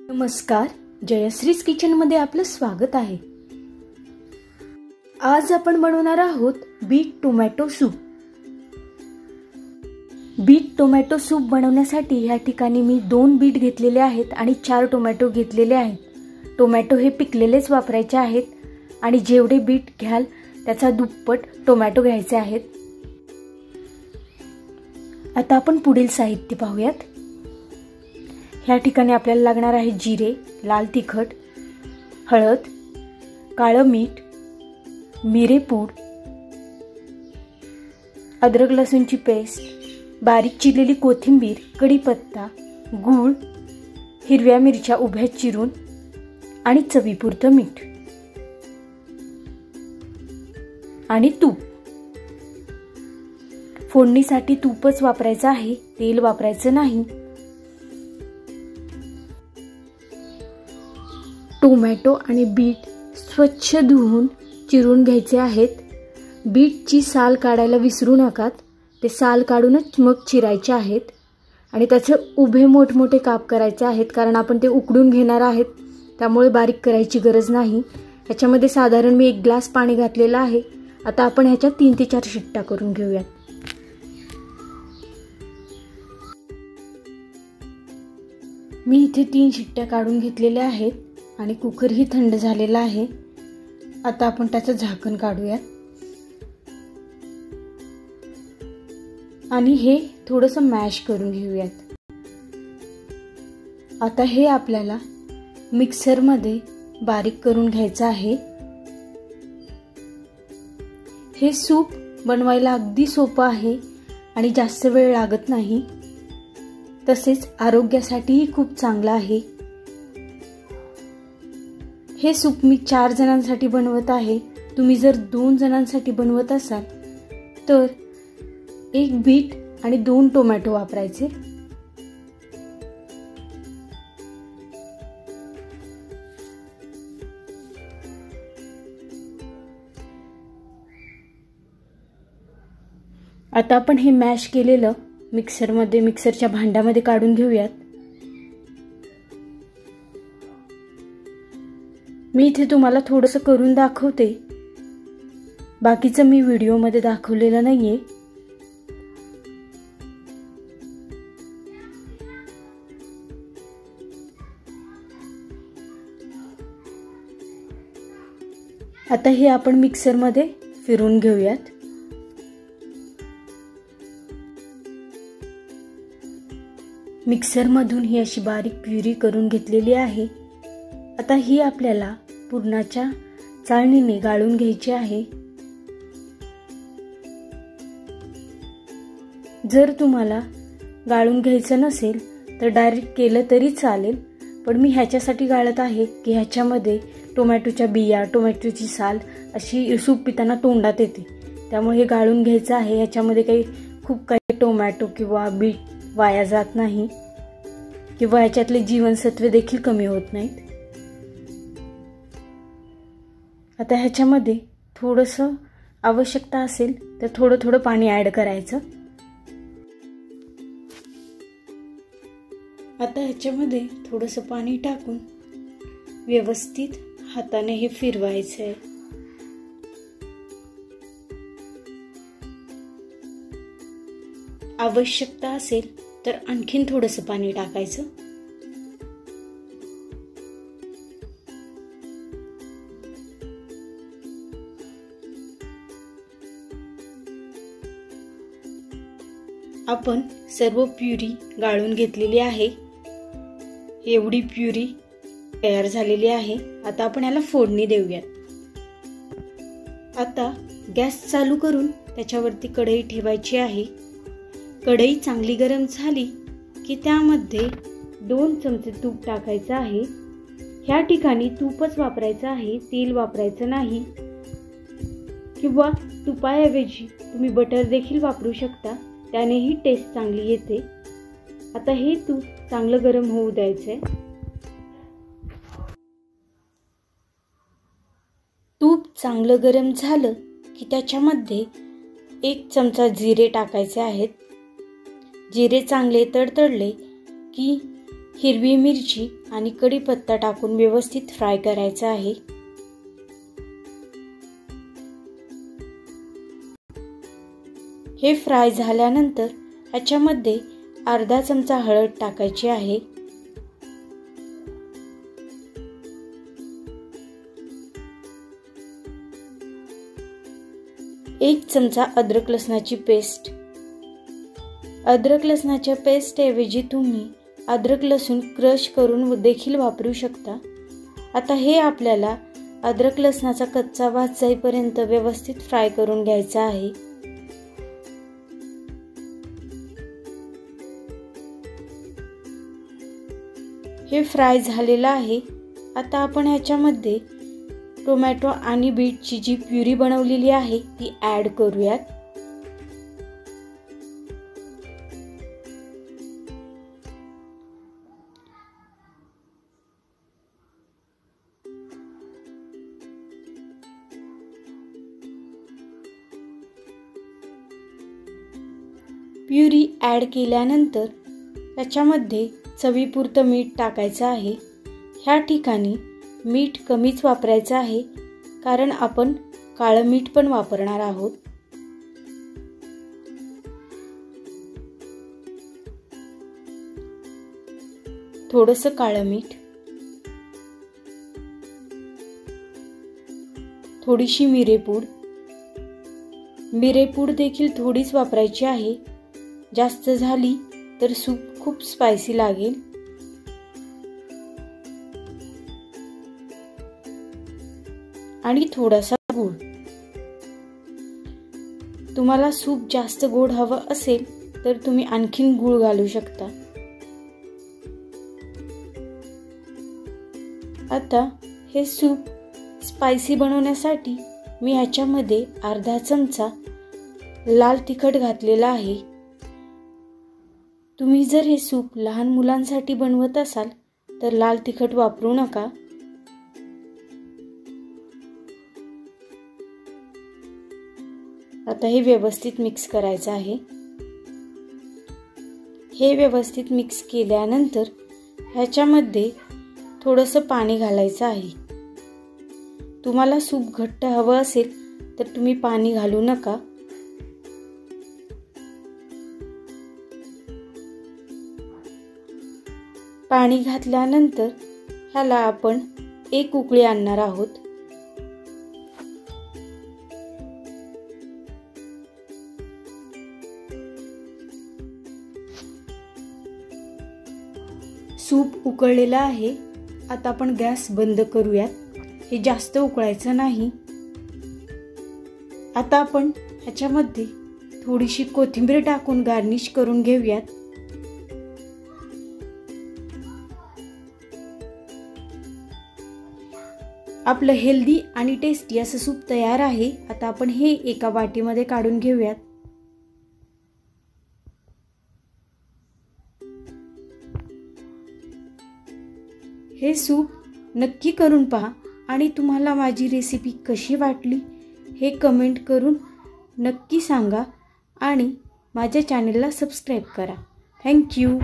नमस्कार, जयश्रीज किचनमध्ये आपलं स्वागत आहे। आज आपण बनवणार आहोत beet tomato soup. Beet tomato soup बनवण्यासाठी या ठिकाणी मी 2 बीट घेतलेले आहेत आणि 4 टोमॅटो घेतलेले आहेत। टोमॅटो हे पिकलेलेच वापरायचे आहेत आणि जेवढे बीट घ्याल त्याचा दुप्पट टोमॅटो घ्यायचे आहेत। आता आपण पुढील साहित्य पाहूयात। या ठिकाणी आपल्याला लागणार आहे जिरे, लाल तिखट, हळद, काळं मीठ, मिरेपूड, अद्रक लसूणची पेस्ट, बारीक चिरलेली कोथिंबीर, कढीपत्ता, गूळ, हिरव्या मिरच्या उभ्या चिरून आणि चवीपुरतं मीठ आणि तूप। फोडणीसाठी तूपच वापरायचं आहे, तेल वापरायचं नाही। टोमॅटो आणि बीट स्वच्छ धुवून चिरून घ्यायचे आहेत। बीटची साल काढायला विसरू नका, ते साल काढूनच मग चिरायचे आहेत आणि त्याचे उभे मोठमोठे काप करायचे आहेत, कारण आपण ते उकडून घेणार आहेत, त्यामुळे बारीक करायची गरज नाही। याच्यामध्ये साधारण मी 1 ग्लास पाणी घातलेलं आहे। आता आपण ह्याच्या 3 ते 4 शिट्ट्या करून घेऊयात। मी इथे 3 शिट्ट्या काढून घेतलेल्या आहेत आणि कुकर ही थंड झालेला आहे। आता आपण त्याचं झाकण काढूयात आणि हे थोडंसं मॅश करून घेऊयात। आता हे आपल्याला मिक्सरमध्ये बारीक करून घ्यायचं आहे। हे सूप बनवायला अगदी सोपं आहे आणि जास्त वेळ लागत नाही, तसेच आरोग्यासाठीही खूप चांगलं आहे। हे सूप मी 4 जणांसाठी बनवत आहे। तुम्ही जर 2 जणांसाठी बनवत असाल तर 1 बीट आणि 2 टोमॅटो वापरायचे। आता आपण हे मॅश केलेलं मिक्सरच्या भांड्यामध्ये काढून घेऊयात। मी इथे तुम्हाला थोडंसं करून दाखवते, बाकीचं मी व्हिडिओमध्ये दाखवलेलं नाहीये। आता हे आपण मिक्सरमध्ये फिरवून घेऊयात। मिक्सरमधून ही अशी बारीक प्युरी करून घेतलेली आहे। आता ही आपल्याला पुरणाच्या चाळणीने गाळून घ्यायची आहे। जर तुम्हाला गाळून घ्यायचं नसेल तर डायरेक्ट केलं तरी चालेल, पण मी ह्याच्यासाठी गाळत आहे की ह्याच्यामध्ये टोमॅटोच्या बिया, टोमॅटोची साल अशी सूप पिताना तोंडात येते, त्यामुळे हे गाळून घ्यायचं आहे। ह्याच्यामध्ये खूप काही टोमॅटो किंवा बीट वाया जात नाही किंवा ह्याच्यातले जीवनसत्वे देखील कमी होत नाहीत। आता ह्याच्यामध्ये थोडंसं आवश्यकता असेल तर थोडं पाणी ॲड करायचं। आता ह्याच्यामध्ये थोडंसं पाणी टाकून व्यवस्थित हाताने हे फिरवायचं आहे। आवश्यकता असेल तर आणखीन थोडंसं पाणी टाकायचं। आपण सर्व प्युरी गाळून घेतलेली आहे। एवढी प्युरी तयार झालेली आहे। आता आपण याला फोडणी देऊयात। आता गॅस चालू करून त्याच्यावरती कढई ठेवायची आहे। कढई चांगली गरम झाली की त्यामध्ये 2 चमचे तूप टाकायचं आहे। ह्या ठिकाणी तूपच वापरायचं आहे, तेल वापरायचं नाही, किंवा तुपाऐवजी तुम्ही बटर देखील वापरू शकता, त्यानेही टेस्ट चांगली येते। आता हे तूप चांगलं गरम होऊ द्यायचंय। तूप चांगलं गरम झालं की त्याच्यामध्ये 1 चमचा जिरे टाकायचे आहेत। जिरे चांगले तडतडले की हिरवी मिरची आणि कढीपत्ता टाकून व्यवस्थित फ्राय करायचा आहे। हे फ्राय झाल्यानंतर ह्याच्यामध्ये अर्धा चमचा हळद टाकायची आहे। एक चमचा अद्रक लसणाची पेस्ट। अद्रक लसणाच्या पेस्ट ऐवजी तुम्ही अद्रक लसूण क्रश करून देखील वापरू शकता। आता हे आपल्याला अद्रक लसणाचा कच्चा वास जाईपर्यंत व्यवस्थित फ्राय करून घ्यायचा आहे। हे फ्राय झालेलं आहे। आता आपण ह्याच्यामध्ये टोमॅटो आणि बीटची जी प्युरी बनवलेली आहे ती ॲड करूयात। प्युरी ॲड केल्यानंतर त्याच्यामध्ये चवीपुरतं मीठ टाकायचं आहे। ह्या ठिकाणी मीठ कमीच वापरायचं आहे कारण आपण काळं मीठ पण वापरणार आहोत। थोडंसं काळं मीठ, थोडीशी मिरेपूड। मिरेपूड देखील थोडीच वापरायची आहे, जास्त झाली तर सूप खूप स्पायसी लागेल। आणि थोडासा गूळ। तुम्हाला सूप जास्त गोड हवं असेल तर तुम्ही आणखीन गूळ घालू शकता। आता हे सूप स्पायसी बनवण्यासाठी मी ह्याच्यामध्ये अर्धा चमचा लाल तिखट घातलेला आहे। तुम्ही जर हे सूप लहान मुलांसाठी बनवत असाल तर लाल तिखट वापरू नका। आता हे व्यवस्थित मिक्स करायचं आहे। हे व्यवस्थित मिक्स केल्यानंतर ह्याच्यामध्ये थोडंसं पाणी घालायचं आहे। तुम्हाला सूप घट्ट हवं असेल तर तुम्ही पाणी घालू नका। पाणी घातल्यानंतर ह्याला आपण एक उकळी आणणार आहोत। सूप उकळलेला आहे। आता आपण गॅस बंद करूयात। हे जास्त उकळायचं नाही। आता आपण ह्याच्यामध्ये थोडीशी कोथिंबीर टाकून गार्निश करून घेऊयात। आपलं हेल्दी आणि टेस्टी असं सूप तयार आहे। आता आपण हे एका वाटीमध्ये काढून घेऊयात। हे सूप नक्की करून पहा आणि तुम्हाला माझी रेसिपी कशी वाटली हे कमेंट करून नक्की सांगा आणि माझ्या चॅनलला सबस्क्राईब करा। Thank you.